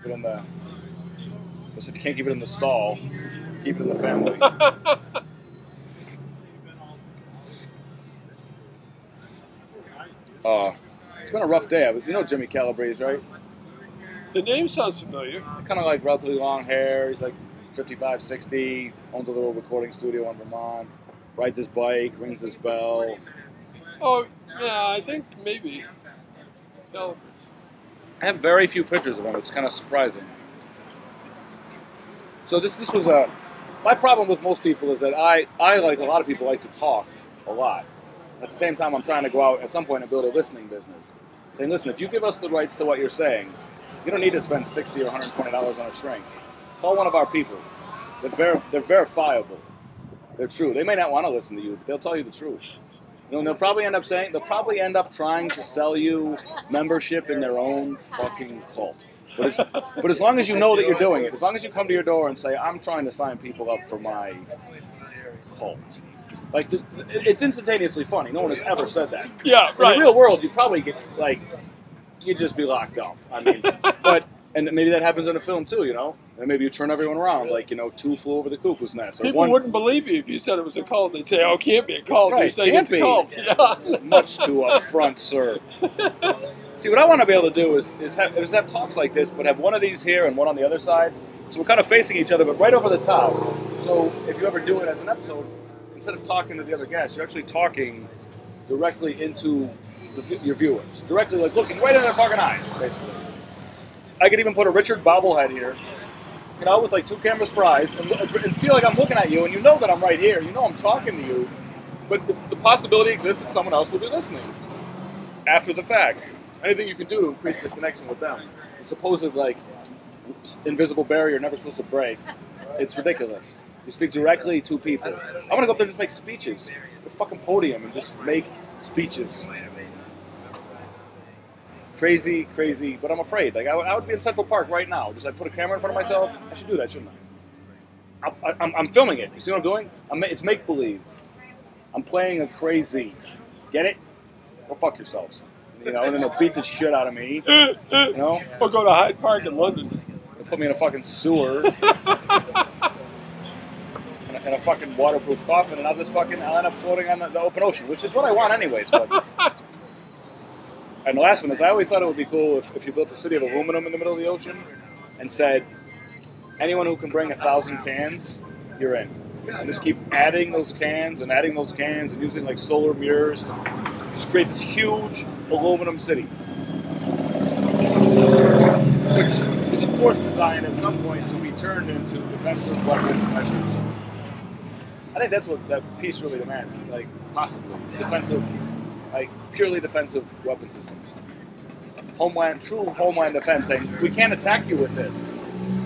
Keep it in the. If you can't keep it in the stall, keep it in the family. It's been a rough day. You know Jimmy Calabrese, right? The name sounds familiar. Kind of like relatively long hair. He's like 55, 60. Owns a little recording studio in Vermont. Rides his bike, rings his bell. Oh, yeah, I think maybe. No. I have very few pictures of him. It's kind of surprising. So this was a... My problem with most people is that I, like a lot of people, like to talk a lot. At the same time, I'm trying to go out at some point and build a listening business. Saying, listen, if you give us the rights to what you're saying, you don't need to spend $60 or $120 on a shrink. Call one of our people. They're verifiable. They're true. They may not want to listen to you, but they'll tell you the truth. You know, they'll probably end up trying to sell you membership in their own fucking cult. But as long as you know that you're doing it, as long as you come to your door and say, I'm trying to sign people up for my cult. Like, it's instantaneously funny. No one has ever said that. Yeah, right. In the real world, you probably get, like, you'd just be locked up. I mean, and maybe that happens in a film too, you know? And maybe you turn everyone around, like, you know, Two Flew Over the Cuckoo's Nest. Or People wouldn't believe you if you said it was a cult. They'd say, oh, it can't be a cult. Right, You're saying it's a cult. Yeah. Much too upfront, sir. See, what I want to be able to do is have talks like this, but have one of these here and one on the other side. So we're kind of facing each other, but right over the top. So if you ever do it as an episode, instead of talking to the other guests, you're actually talking directly into your viewers. Directly, like, looking right in their fucking eyes, basically. I could even put a Richard bobblehead here, you know, with like 2 cameras per eyes, and feel like I'm looking at you, and you know that I'm right here. You know I'm talking to you, but the possibility exists that someone else will be listening after the fact. Anything you can do to increase the connection with them. The supposed, like, invisible barrier never supposed to break. It's ridiculous. You speak directly to people. I'm gonna go up there and just make speeches. The fucking podium and just make speeches. Crazy, but I'm afraid. Like, I would be in Central Park right now. Just I'd put a camera in front of myself. I should do that, shouldn't I? I'm filming it. You see what I'm doing? It's make-believe. I'm playing a crazy. Get it? Go fuck yourselves. You know, and then they'll beat the shit out of me. You know? Or go to Hyde Park in London. They'll put me in a fucking sewer. In a fucking waterproof coffin, and I'll end up floating on the open ocean, which is what I want anyways. But. And the last one is, I always thought it would be cool if you built a city of aluminum in the middle of the ocean and said, anyone who can bring 1,000 cans, you're in. And just keep adding those cans and using like solar mirrors to just create this huge aluminum city. Which is, of course, designed at some point to be turned into defensive weapons measures. I think that's what that piece really demands, like, possibly. It's defensive, like, purely defensive weapon systems. True homeland defense, saying, we can't attack you with this,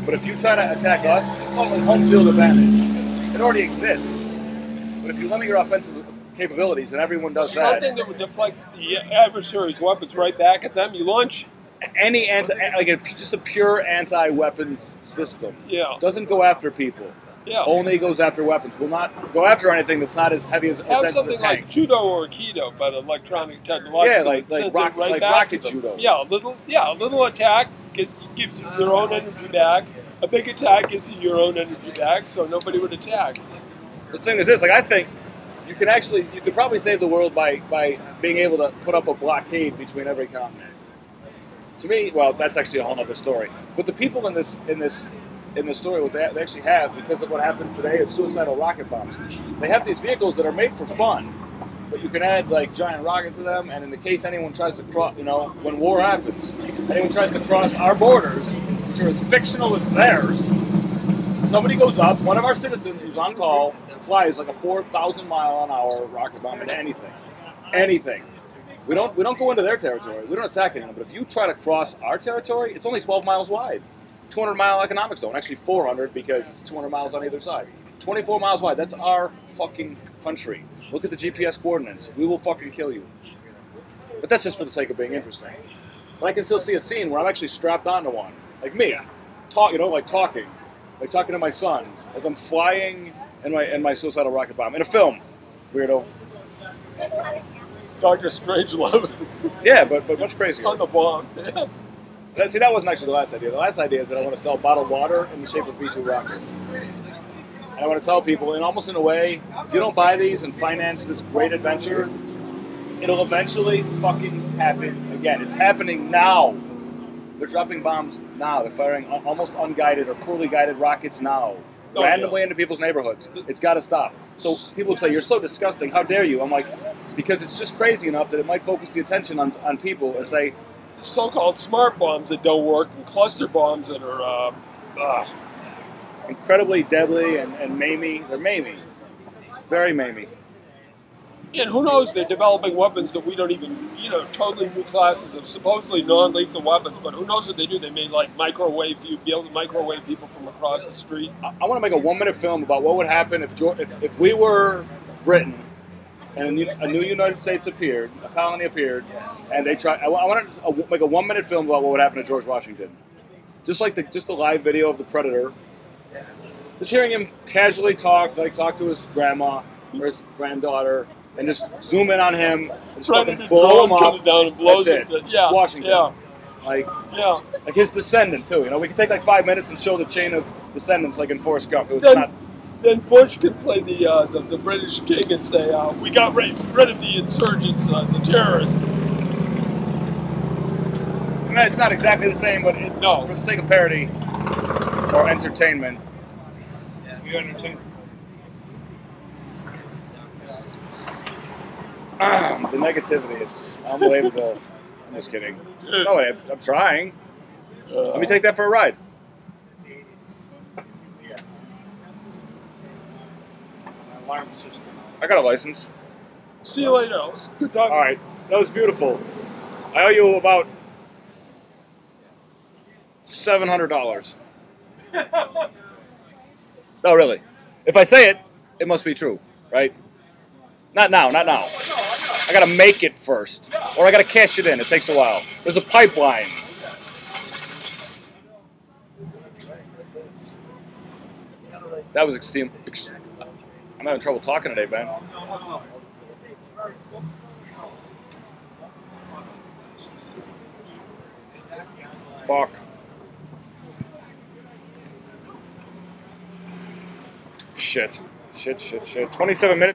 but if you try to attack us, home field advantage. It already exists. But if you limit your offensive capabilities, and everyone does that... Something that would deflect the adversary's weapons right back at them, you launch... just a pure anti-weapons system. Yeah. Doesn't go after people. Yeah. Only goes after weapons. Will not go after anything that's not as heavy as have something a tank. like judo or aikido, but electronic technological. Yeah, like rocket judo. Yeah, a little attack gives you your own energy back. A big attack gives you your own energy back, so nobody would attack. The thing is this, like, I think you could probably save the world by being able to put up a blockade between every continent. To me, well, that's actually a whole other story. But the people in this story, what they actually have, because of what happens today, is suicidal rocket bombs. They have these vehicles that are made for fun, but you can add like giant rockets to them. And in the case anyone tries to cross, you know, when war happens, anyone tries to cross our borders, which are as fictional as theirs, somebody goes up, one of our citizens who's on call flies like a 4,000-mile-an-hour rocket bomb into anything. We don't go into their territory. We don't attack anyone. But if you try to cross our territory, it's only 12 miles wide. 200-mile economic zone. Actually 400 because it's 200 miles on either side. 24 miles wide. That's our fucking country. Look at the GPS coordinates. We will fucking kill you. But that's just for the sake of being interesting. But I can still see a scene where I'm actually strapped onto one. Like me. Talking to my son as I'm flying in my suicidal rocket bomb. In a film. Weirdo. Dr. Strangelove. Yeah, but much crazier. On the bomb. See, that wasn't actually the last idea. The last idea is that I want to sell bottled water in the shape of V2 rockets. And I want to tell people, and almost in a way, if you don't buy these and finance this great adventure, it'll eventually fucking happen again. It's happening now. They're dropping bombs now. They're firing almost unguided or poorly guided rockets now. Randomly into people's neighborhoods. It's got to stop. So people would say, you're so disgusting. How dare you? I'm like, because it's just crazy enough that it might focus the attention on people and say, so-called smart bombs that don't work and cluster bombs that are incredibly deadly and mamey. They're mamey. Very mamey. And who knows, they're developing weapons that we don't even, totally new classes of supposedly non-lethal weapons, but who knows what they do? They may, like, be able to microwave people from across the street. I want to make a 1-minute film about what would happen if we were Britain and a new United States appeared, a colony appeared, and they tried. I want to make a 1-minute film about what would happen to George Washington. Just like the live video of the Predator. Just hearing him casually talk to his grandma or his granddaughter, and just zoom in on him and just fucking blow him up. Comes down and blows That's it. Yeah, Washington. Yeah. Like his descendant too. We could take like 5 minutes and show the chain of descendants, like in Forrest Gump. Then Bush could play the British king and say, "We got rid of the insurgents, the terrorists." I mean, it's not exactly the same, but no, for the sake of parody or entertainment. We entertain. The negativity, it's unbelievable. I'm just kidding. No, I'm trying. Let me take that for a ride. Alarm system. I got a license. See you later. It was good talking. All right, that was beautiful. I owe you about $700. No, really. If I say it, it must be true, right? Not now, not now. I gotta make it first, or I gotta cash it in. It takes a while. There's a pipeline. That was extreme. I'm having trouble talking today, Ben. Fuck. Shit. 27 minutes.